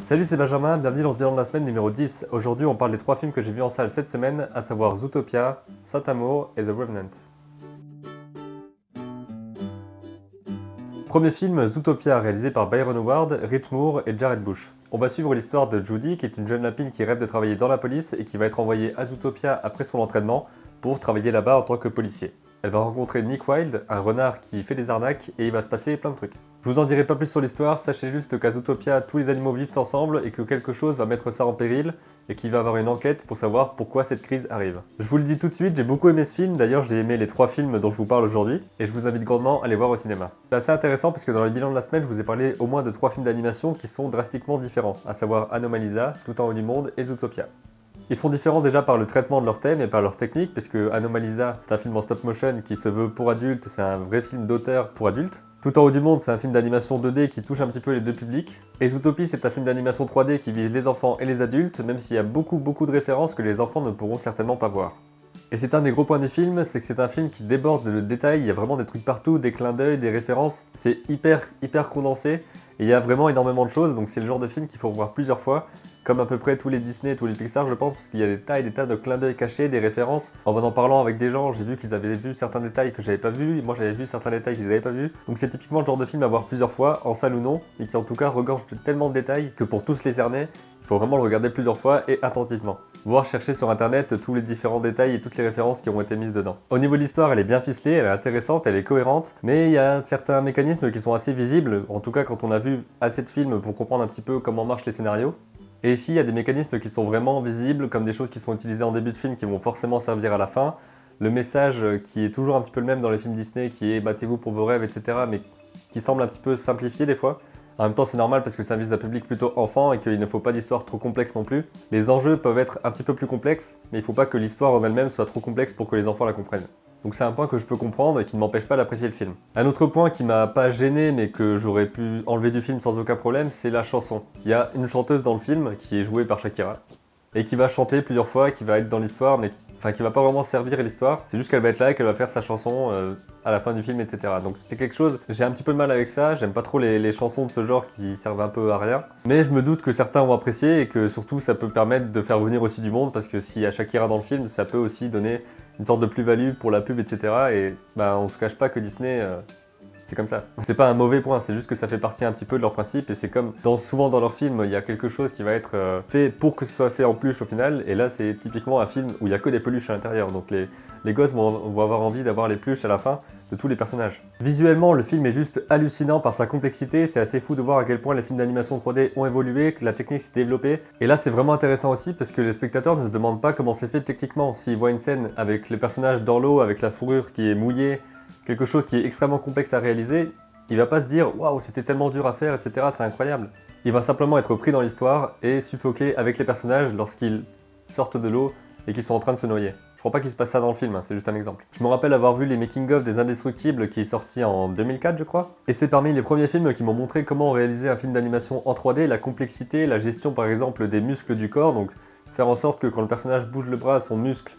Salut, c'est Benjamin, bienvenue dans le bilan de la semaine numéro 10. Aujourd'hui, on parle des 3 films que j'ai vus en salle cette semaine, à savoir Zootopia, Saint-Amour et The Revenant. Premier film, Zootopia, réalisé par Byron Howard, Rich Moore et Jared Bush. On va suivre l'histoire de Judy, qui est une jeune lapine qui rêve de travailler dans la police et qui va être envoyée à Zootopia après son entraînement pour travailler là-bas en tant que policier. Elle va rencontrer Nick Wilde, un renard qui fait des arnaques, et il va se passer plein de trucs. Je vous en dirai pas plus sur l'histoire, sachez juste qu'à Zootopia, tous les animaux vivent ensemble et que quelque chose va mettre ça en péril et qu'il va y avoir une enquête pour savoir pourquoi cette crise arrive. Je vous le dis tout de suite, j'ai beaucoup aimé ce film, d'ailleurs j'ai aimé les 3 films dont je vous parle aujourd'hui et je vous invite grandement à les voir au cinéma. C'est assez intéressant parce que dans le bilan de la semaine, je vous ai parlé au moins de 3 films d'animation qui sont drastiquement différents, à savoir Anomalisa, Tout en haut du monde et Zootopia. Ils sont différents déjà par le traitement de leur thème et par leur technique, puisque Anomalisa, c'est un film en stop motion qui se veut pour adultes, c'est un vrai film d'auteur pour adultes. Tout en haut du monde, c'est un film d'animation 2D qui touche un petit peu les deux publics. Et Zootopia, c'est un film d'animation 3D qui vise les enfants et les adultes, même s'il y a beaucoup de références que les enfants ne pourront certainement pas voir. Et c'est un des gros points du film, c'est que c'est un film qui déborde de détails, il y a vraiment des trucs partout, des clins d'œil, des références, c'est hyper condensé, et il y a vraiment énormément de choses, donc c'est le genre de film qu'il faut revoir plusieurs fois, comme à peu près tous les Disney et tous les Pixar je pense, parce qu'il y a des tas de clins d'œil cachés, des références. En parlant avec des gens, j'ai vu qu'ils avaient vu certains détails que j'avais pas vus, et moi j'avais vu certains détails qu'ils n'avaient pas vus, donc c'est typiquement le genre de film à voir plusieurs fois, en salle ou non, et qui en tout cas regorge de tellement de détails que pour tous les cerner, il faut vraiment le regarder plusieurs fois et attentivement. Voire chercher sur internet tous les différents détails et toutes les références qui ont été mises dedans. Au niveau de l'histoire, elle est bien ficelée, elle est intéressante, elle est cohérente, mais il y a certains mécanismes qui sont assez visibles, en tout cas quand on a vu assez de films pour comprendre un petit peu comment marchent les scénarios. Et ici, il y a des mécanismes qui sont vraiment visibles, comme des choses qui sont utilisées en début de film qui vont forcément servir à la fin. Le message qui est toujours un petit peu le même dans les films Disney, qui est battez-vous pour vos rêves, etc., mais qui semble un petit peu simplifié des fois. En même temps, c'est normal parce que ça vise un public plutôt enfant et qu'il ne faut pas d'histoire trop complexe non plus. Les enjeux peuvent être un petit peu plus complexes, mais il ne faut pas que l'histoire en elle-même soit trop complexe pour que les enfants la comprennent. Donc c'est un point que je peux comprendre et qui ne m'empêche pas d'apprécier le film. Un autre point qui m'a pas gêné mais que j'aurais pu enlever du film sans aucun problème, c'est la chanson. Il y a une chanteuse dans le film qui est jouée par Shakira et qui va chanter plusieurs fois, qui va être dans l'histoire mais qui va pas vraiment servir à l'histoire. C'est juste qu'elle va être là et qu'elle va faire sa chanson à la fin du film, etc. Donc c'est quelque chose, j'ai un petit peu de mal avec ça, j'aime pas trop les chansons de ce genre qui servent un peu à rien. Mais je me doute que certains vont apprécier et que surtout ça peut permettre de faire venir aussi du monde parce que s'il y a Shakira dans le film, ça peut aussi donner une sorte de plus-value pour la pub, etc. Et on se cache pas que Disney, c'est comme ça. C'est pas un mauvais point, c'est juste que ça fait partie un petit peu de leur principe et c'est comme souvent dans leurs films, il y a quelque chose qui va être fait pour que ce soit fait en peluche au final. Et là, c'est typiquement un film où il y a que des peluches à l'intérieur. Donc les gosses vont avoir envie d'avoir les peluches à la fin de tous les personnages. Visuellement, le film est juste hallucinant par sa complexité. C'est assez fou de voir à quel point les films d'animation 3D ont évolué, que la technique s'est développée. Et là, c'est vraiment intéressant aussi parce que les spectateurs ne se demandent pas comment c'est fait techniquement. S'ils voient une scène avec les personnages dans l'eau, avec la fourrure qui est mouillée, quelque chose qui est extrêmement complexe à réaliser, il va pas se dire « Waouh, c'était tellement dur à faire, etc. C'est incroyable ». Il va simplement être pris dans l'histoire et suffoqué avec les personnages lorsqu'ils sortent de l'eau et qu'ils sont en train de se noyer. Je crois pas qu'il se passe ça dans le film, hein, c'est juste un exemple. Je me rappelle avoir vu les making-of des Indestructibles qui est sorti en 2004 je crois. Et c'est parmi les premiers films qui m'ont montré comment réaliser un film d'animation en 3D, la complexité, la gestion par exemple des muscles du corps, donc faire en sorte que quand le personnage bouge le bras, son muscle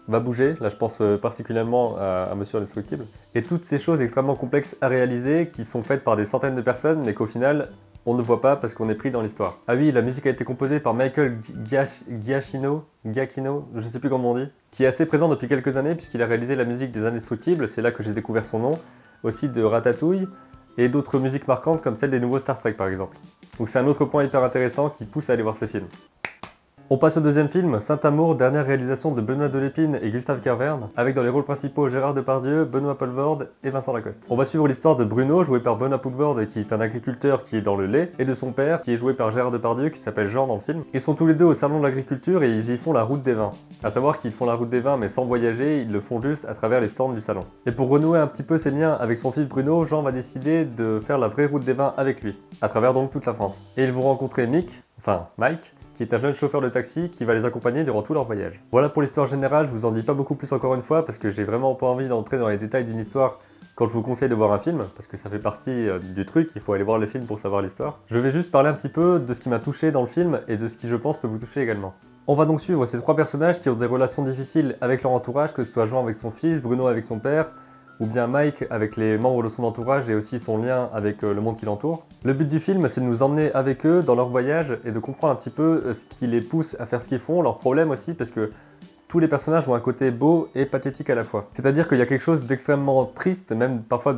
va bouger, là je pense particulièrement à Monsieur Indestructible. Et toutes ces choses extrêmement complexes à réaliser, qui sont faites par des centaines de personnes, mais qu'au final, on ne voit pas parce qu'on est pris dans l'histoire. Ah oui, la musique a été composée par Michael Giacchino, je sais plus comment on dit, qui est assez présent depuis quelques années puisqu'il a réalisé la musique des Indestructibles, c'est là que j'ai découvert son nom, aussi de Ratatouille, et d'autres musiques marquantes comme celle des nouveaux Star Trek par exemple. Donc c'est un autre point hyper intéressant qui pousse à aller voir ce film. On passe au deuxième film, Saint-Amour, dernière réalisation de Benoît Delépine et Gustave Kervern, avec dans les rôles principaux Gérard Depardieu, Benoît Poelvoorde et Vincent Lacoste. On va suivre l'histoire de Bruno, joué par Benoît Poelvoorde, qui est un agriculteur qui est dans le lait, et de son père, qui est joué par Gérard Depardieu, qui s'appelle Jean dans le film. Ils sont tous les deux au salon de l'agriculture et ils y font la route des vins. À savoir qu'ils font la route des vins mais sans voyager, ils le font juste à travers les stands du salon. Et pour renouer un petit peu ses liens avec son fils Bruno, Jean va décider de faire la vraie route des vins avec lui, à travers donc toute la France. Et ils vont rencontrer Mike, qui est un jeune chauffeur de taxi qui va les accompagner durant tout leur voyage. Voilà pour l'histoire générale, je vous en dis pas beaucoup plus encore une fois parce que j'ai vraiment pas envie d'entrer dans les détails d'une histoire quand je vous conseille de voir un film, parce que ça fait partie du truc, il faut aller voir le film pour savoir l'histoire. Je vais juste parler un petit peu de ce qui m'a touché dans le film et de ce qui je pense peut vous toucher également. On va donc suivre ces 3 personnages qui ont des relations difficiles avec leur entourage, que ce soit Jean avec son fils, Bruno avec son père, ou bien Mike avec les membres de son entourage et aussi son lien avec le monde qui l'entoure. Le but du film, c'est de nous emmener avec eux dans leur voyage et de comprendre un petit peu ce qui les pousse à faire ce qu'ils font, leurs problèmes aussi, parce que tous les personnages ont un côté beau et pathétique à la fois. C'est-à-dire qu'il y a quelque chose d'extrêmement triste, même parfois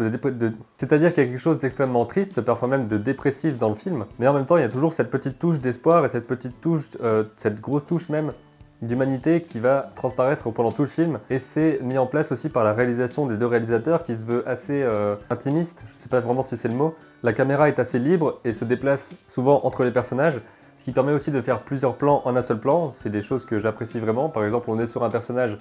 C'est-à-dire qu'il y a quelque chose d'extrêmement triste, parfois même de dépressif dans le film, mais en même temps, il y a toujours cette petite touche d'espoir et cette petite touche, cette grosse touche même d'humanité qui va transparaître pendant tout le film, et c'est mis en place aussi par la réalisation des deux réalisateurs qui se veut assez intimiste, je sais pas vraiment si c'est le mot. La caméra est assez libre et se déplace souvent entre les personnages, ce qui permet aussi de faire plusieurs plans en un seul plan. C'est des choses que j'apprécie vraiment. Par exemple, on est sur un personnage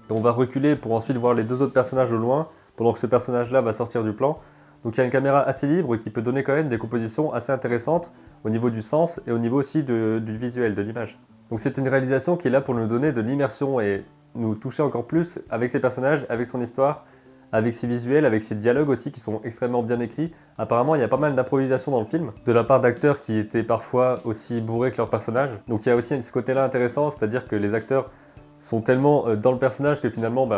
et on va reculer pour ensuite voir les deux autres personnages au loin pendant que ce personnage-là va sortir du plan. Donc il y a une caméra assez libre et qui peut donner quand même des compositions assez intéressantes au niveau du sens et au niveau aussi du visuel, de l'image. Donc c'est une réalisation qui est là pour nous donner de l'immersion et nous toucher encore plus avec ses personnages, avec son histoire, avec ses visuels, avec ses dialogues aussi qui sont extrêmement bien écrits. Apparemment, il y a pas mal d'improvisation dans le film, de la part d'acteurs qui étaient parfois aussi bourrés que leurs personnages. Donc il y a aussi ce côté-là intéressant, c'est-à-dire que les acteurs sont tellement dans le personnage que finalement,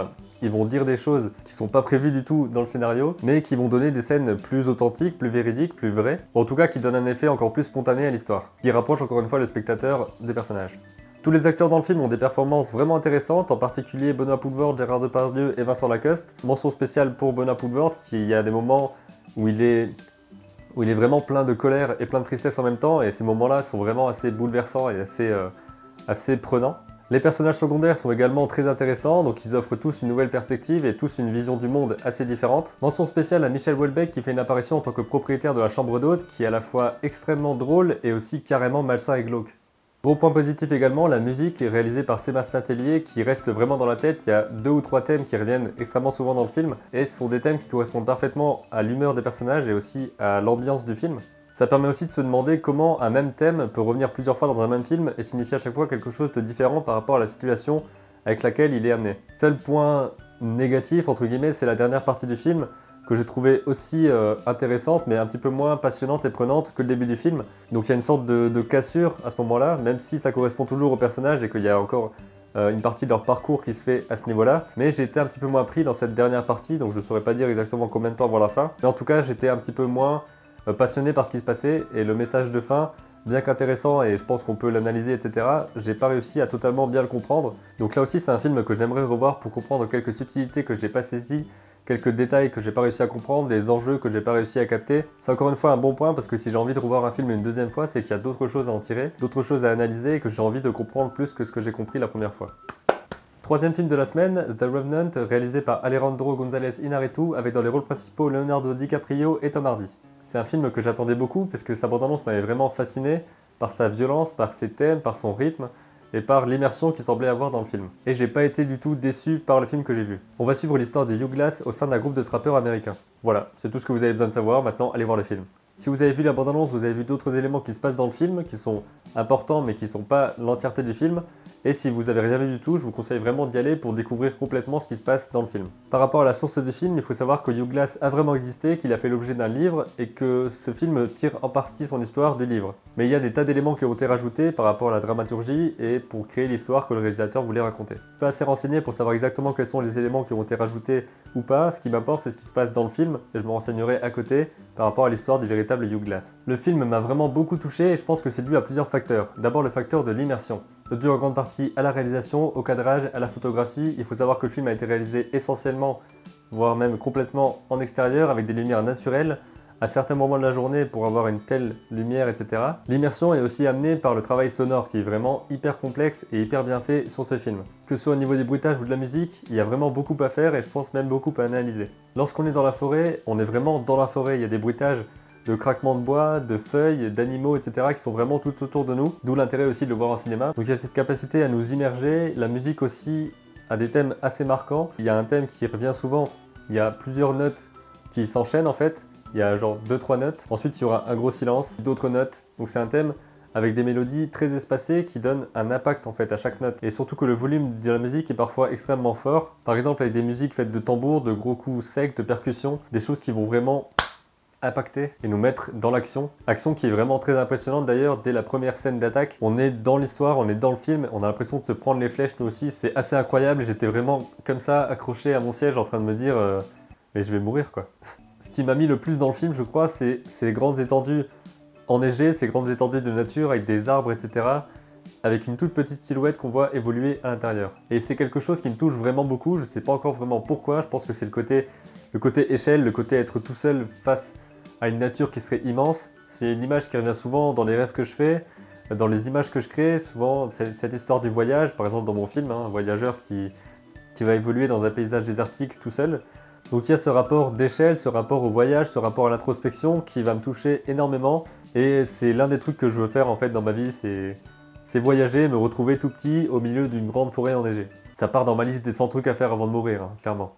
ils vont dire des choses qui sont pas prévues du tout dans le scénario, mais qui vont donner des scènes plus authentiques, plus véridiques, plus vraies, ou en tout cas qui donnent un effet encore plus spontané à l'histoire, qui rapproche encore une fois le spectateur des personnages. Tous les acteurs dans le film ont des performances vraiment intéressantes, en particulier Benoît Poelvoorde, Gérard Depardieu et Vincent Lacoste. Mention spéciale pour Benoît Poelvoorde, qui a des moments où il est vraiment plein de colère et plein de tristesse en même temps, et ces moments-là sont vraiment assez bouleversants et assez prenants. Les personnages secondaires sont également très intéressants, donc ils offrent tous une nouvelle perspective et tous une vision du monde assez différente. Mention spéciale à Michel Houellebecq qui fait une apparition en tant que propriétaire de la chambre d'hôte, qui est à la fois extrêmement drôle et aussi carrément malsain et glauque. Gros point positif également, la musique est réalisée par Sébastien Tellier qui reste vraiment dans la tête. Il y a 2 ou 3 thèmes qui reviennent extrêmement souvent dans le film et ce sont des thèmes qui correspondent parfaitement à l'humeur des personnages et aussi à l'ambiance du film. Ça permet aussi de se demander comment un même thème peut revenir plusieurs fois dans un même film et signifier à chaque fois quelque chose de différent par rapport à la situation avec laquelle il est amené. Seul point négatif, entre guillemets, c'est la dernière partie du film, que j'ai trouvé aussi intéressante, mais un petit peu moins passionnante et prenante que le début du film. Donc il y a une sorte de cassure à ce moment-là, même si ça correspond toujours aux personnages et qu'il y a encore une partie de leur parcours qui se fait à ce niveau-là. Mais j'ai été un petit peu moins pris dans cette dernière partie, donc je ne saurais pas dire exactement combien de temps avant la fin. Mais en tout cas, j'étais un petit peu moins passionné par ce qui se passait, et le message de fin, bien qu'intéressant et je pense qu'on peut l'analyser, etc., j'ai pas réussi à totalement bien le comprendre. Donc là aussi, c'est un film que j'aimerais revoir pour comprendre quelques subtilités que j'ai pas saisies, quelques détails que j'ai pas réussi à comprendre, des enjeux que j'ai pas réussi à capter. C'est encore une fois un bon point parce que si j'ai envie de revoir un film une deuxième fois, c'est qu'il y a d'autres choses à en tirer, d'autres choses à analyser et que j'ai envie de comprendre plus que ce que j'ai compris la première fois. Troisième film de la semaine, The Revenant, réalisé par Alejandro González Iñárritu, avec dans les rôles principaux Leonardo DiCaprio et Tom Hardy. C'est un film que j'attendais beaucoup parce que sa bande-annonce m'avait vraiment fasciné par sa violence, par ses thèmes, par son rythme et par l'immersion qu'il semblait avoir dans le film. Et j'ai pas été du tout déçu par le film que j'ai vu. On va suivre l'histoire de Hugh Glass au sein d'un groupe de trappeurs américains. Voilà, c'est tout ce que vous avez besoin de savoir, maintenant allez voir le film. Si vous avez vu la bande-annonce, vous avez vu d'autres éléments qui se passent dans le film, qui sont importants mais qui ne sont pas l'entièreté du film. Et si vous avez rien vu du tout, je vous conseille vraiment d'y aller pour découvrir complètement ce qui se passe dans le film. Par rapport à la source du film, il faut savoir que Hugh Glass a vraiment existé, qu'il a fait l'objet d'un livre et que ce film tire en partie son histoire du livre. Mais il y a des tas d'éléments qui ont été rajoutés par rapport à la dramaturgie et pour créer l'histoire que le réalisateur voulait raconter. Je suis pas assez renseigné pour savoir exactement quels sont les éléments qui ont été rajoutés ou pas. Ce qui m'importe, c'est ce qui se passe dans le film et je me renseignerai à côté par rapport à l'histoire du véritable Hugh Glass. Le film m'a vraiment beaucoup touché et je pense que c'est dû à plusieurs facteurs. D'abord le facteur de l'immersion. Dû en grande partie à la réalisation, au cadrage, à la photographie. Il faut savoir que le film a été réalisé essentiellement, voire même complètement en extérieur, avec des lumières naturelles, à certains moments de la journée pour avoir une telle lumière, etc. L'immersion est aussi amenée par le travail sonore qui est vraiment hyper complexe et hyper bien fait sur ce film. Que ce soit au niveau des bruitages ou de la musique, il y a vraiment beaucoup à faire et je pense même beaucoup à analyser. Lorsqu'on est dans la forêt, on est vraiment dans la forêt, il y a des bruitages de craquements de bois, de feuilles, d'animaux, etc. qui sont vraiment tout autour de nous, d'où l'intérêt aussi de le voir en cinéma. Donc il y a cette capacité à nous immerger, la musique aussi a des thèmes assez marquants. Il y a un thème qui revient souvent, il y a plusieurs notes qui s'enchaînent en fait, il y a genre 2-3 notes, ensuite il y aura un gros silence, d'autres notes, donc c'est un thème avec des mélodies très espacées qui donnent un impact en fait à chaque note. Et surtout que le volume de la musique est parfois extrêmement fort, par exemple avec des musiques faites de tambours, de gros coups secs, de percussions, des choses qui vont vraiment impacter et nous mettre dans l'action. Action qui est vraiment très impressionnante d'ailleurs dès la première scène d'attaque. On est dans l'histoire, on est dans le film, on a l'impression de se prendre les flèches nous aussi. C'est assez incroyable, j'étais vraiment comme ça accroché à mon siège en train de me dire mais je vais mourir quoi. Ce qui m'a mis le plus dans le film, je crois, c'est ces grandes étendues enneigées, ces grandes étendues de nature avec des arbres, etc. Avec une toute petite silhouette qu'on voit évoluer à l'intérieur. Et c'est quelque chose qui me touche vraiment beaucoup, je sais pas encore vraiment pourquoi, je pense que c'est le côté échelle, le côté être tout seul face à une nature qui serait immense. C'est une image qui revient souvent dans les rêves que je fais, dans les images que je crée, souvent cette histoire du voyage, par exemple dans mon film, un voyageur qui va évoluer dans un paysage désertique tout seul. Donc il y a ce rapport d'échelle, ce rapport au voyage, ce rapport à l'introspection qui va me toucher énormément. Et c'est l'un des trucs que je veux faire en fait dans ma vie, c'est voyager, me retrouver tout petit au milieu d'une grande forêt enneigée. Ça part dans ma liste des 100 trucs à faire avant de mourir, hein, clairement.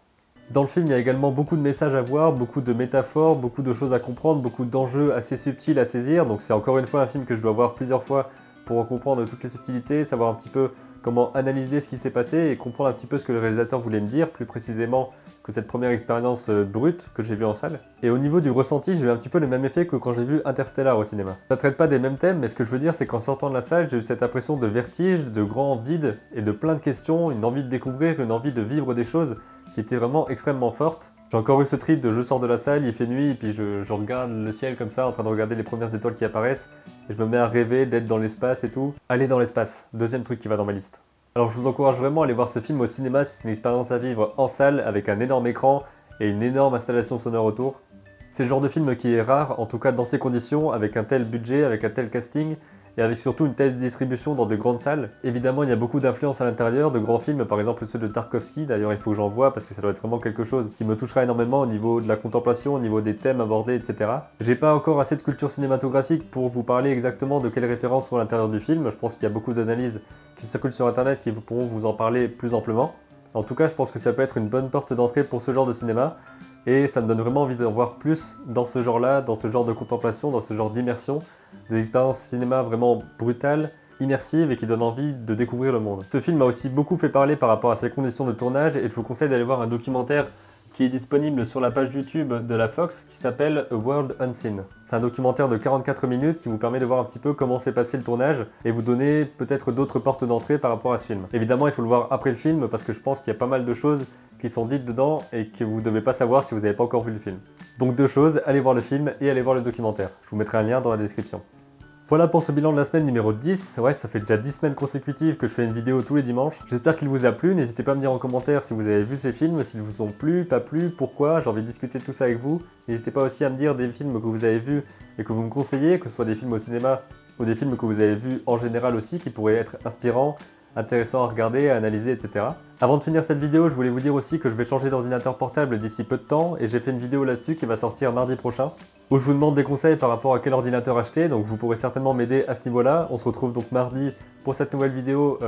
Dans le film, il y a également beaucoup de messages à voir, beaucoup de métaphores, beaucoup de choses à comprendre, beaucoup d'enjeux assez subtils à saisir. Donc c'est encore une fois un film que je dois voir plusieurs fois pour en comprendre toutes les subtilités, savoir un petit peu comment analyser ce qui s'est passé et comprendre un petit peu ce que le réalisateur voulait me dire, plus précisément que cette première expérience brute que j'ai vue en salle. Et au niveau du ressenti, j'ai eu un petit peu le même effet que quand j'ai vu Interstellar au cinéma. Ça traite pas des mêmes thèmes, mais ce que je veux dire, c'est qu'en sortant de la salle, j'ai eu cette impression de vertige, de grand vide et de plein de questions, une envie de découvrir, une envie de vivre des choses qui étaient vraiment extrêmement fortes. J'ai encore eu ce trip de je sors de la salle, il fait nuit, et puis je regarde le ciel comme ça, en train de regarder les premières étoiles qui apparaissent, et je me mets à rêver d'être dans l'espace et tout. Aller dans l'espace, deuxième truc qui va dans ma liste. Alors je vous encourage vraiment à aller voir ce film au cinéma, c'est une expérience à vivre en salle, avec un énorme écran et une énorme installation sonore autour. C'est le genre de film qui est rare, en tout cas dans ces conditions, avec un tel budget, avec un tel casting, et avec surtout une telle distribution dans de grandes salles. Évidemment, il y a beaucoup d'influences à l'intérieur, de grands films, par exemple ceux de Tarkovsky, d'ailleurs il faut que j'en voie parce que ça doit être vraiment quelque chose qui me touchera énormément au niveau de la contemplation, au niveau des thèmes abordés, etc. J'ai pas encore assez de culture cinématographique pour vous parler exactement de quelles références sont à l'intérieur du film, je pense qu'il y a beaucoup d'analyses qui circulent sur internet qui pourront vous en parler plus amplement. En tout cas, je pense que ça peut être une bonne porte d'entrée pour ce genre de cinéma, et ça me donne vraiment envie d'en voir plus dans ce genre-là, dans ce genre de contemplation, dans ce genre d'immersion, des expériences cinéma vraiment brutales, immersives et qui donnent envie de découvrir le monde. Ce film m'a aussi beaucoup fait parler par rapport à ses conditions de tournage, et je vous conseille d'aller voir un documentaire qui est disponible sur la page YouTube de la Fox qui s'appelle A World Unseen. C'est un documentaire de 44 minutes qui vous permet de voir un petit peu comment s'est passé le tournage et vous donner peut-être d'autres portes d'entrée par rapport à ce film. Évidemment, il faut le voir après le film parce que je pense qu'il y a pas mal de choses qui sont dites dedans et que vous ne devez pas savoir si vous n'avez pas encore vu le film. Donc deux choses, allez voir le film et allez voir le documentaire. Je vous mettrai un lien dans la description. Voilà pour ce bilan de la semaine numéro 10. Ouais, ça fait déjà 10 semaines consécutives que je fais une vidéo tous les dimanches. J'espère qu'il vous a plu. N'hésitez pas à me dire en commentaire si vous avez vu ces films, s'ils vous ont plu, pas plu, pourquoi. J'ai envie de discuter de tout ça avec vous. N'hésitez pas aussi à me dire des films que vous avez vus et que vous me conseillez, que ce soit des films au cinéma ou des films que vous avez vus en général aussi, qui pourraient être inspirants, intéressants à regarder, à analyser, etc. Avant de finir cette vidéo, je voulais vous dire aussi que je vais changer d'ordinateur portable d'ici peu de temps et j'ai fait une vidéo là-dessus qui va sortir mardi prochain où je vous demande des conseils par rapport à quel ordinateur acheter, donc vous pourrez certainement m'aider à ce niveau-là. On se retrouve donc mardi pour cette nouvelle vidéo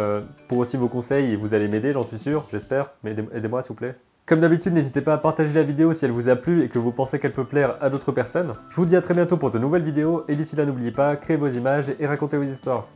pour aussi vos conseils et vous allez m'aider, j'en suis sûr, j'espère, mais aidez-moi s'il vous plaît. Comme d'habitude, n'hésitez pas à partager la vidéo si elle vous a plu et que vous pensez qu'elle peut plaire à d'autres personnes. Je vous dis à très bientôt pour de nouvelles vidéos et d'ici là n'oubliez pas, créez vos images et racontez vos histoires.